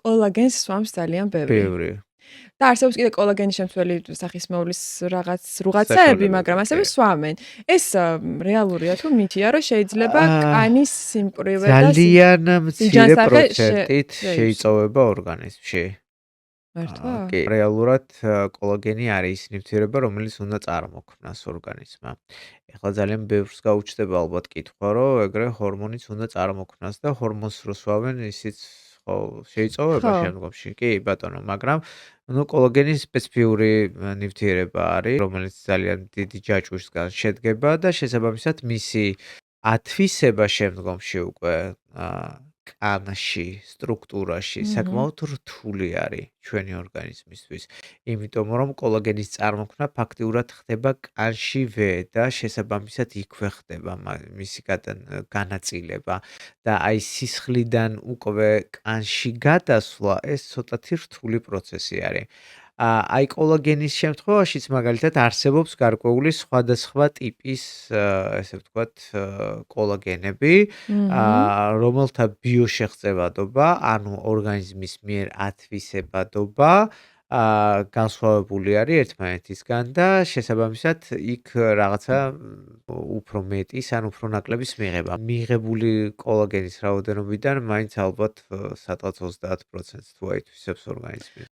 კოლაგენს სვამს ძალიან ბევრი. ბევრი. და არსებობს კიდე კოლაგენის შემცველი სახისმოვლის რაღაც რუღაცები, საშუალებები, მაგრამ ასევე კი. სვამენ. ეს რეალურია თუ მითია, რომ შეიძლება კანის სიმკვრივე და ძალიან მცირე სიჯანსაღე პროცენტით შეიწოვება ორგანიზმში. მართლა? კი, რეალურად კოლაგენი არის ის ნივთიერება, რომელიც უნდა წარმოქმნას ორგანიზმმა. ეხლა ძალიან ბევრს გაუჩნდება ალბათ კითხვა, რომ ეგრე ჰორმონიც უნდა წარმოქმნას და ჰორმონს რო სვავენ, ისიც ხო შეიწოვება შემდგომში. კი, ბატონო, მაგრამ კოლაგენი სპეციფიური ნივთიერება არის, რომელიც ძალიან დიდი ჯაჭვისგან შედგება და შესაბამისად მისი ათვისება შემდგომში უკვე კანში, სტრუქტურაში საკმაოდ რთული არის ჩვენი ორგანიზმისთვის. იმიტომ რომ კოლაგენის წარმოქმნა ფაქტიურად ხდება კანშივე და შესაბამისად იქვე ხდება მისი განაწილება და აი სისხლიდან უკვე კანში გადასვლა ეს ცოტათი რთული პროცესი არის. აი კოლაგენის შემთხვევაშიც მაგალითად არსებობს გარკვეული სხვადასხვა ტიპის ესე ვთქვათ კოლაგენები, რომელთა ბიოშეღწევადობა, ანუ ორგანიზმის მიერ ათვისებადობა განსხვავებული არის ერთმანეთისგან და შესაბამისად იქ რაღაცა უფრო მეტის ან უფრო ნაკლების მიღება. მიღებული კოლაგენის რაოდენობიდან მაინც ალბათ სადღაც 30%-ს თუ აითვისებს ორგანიზმი.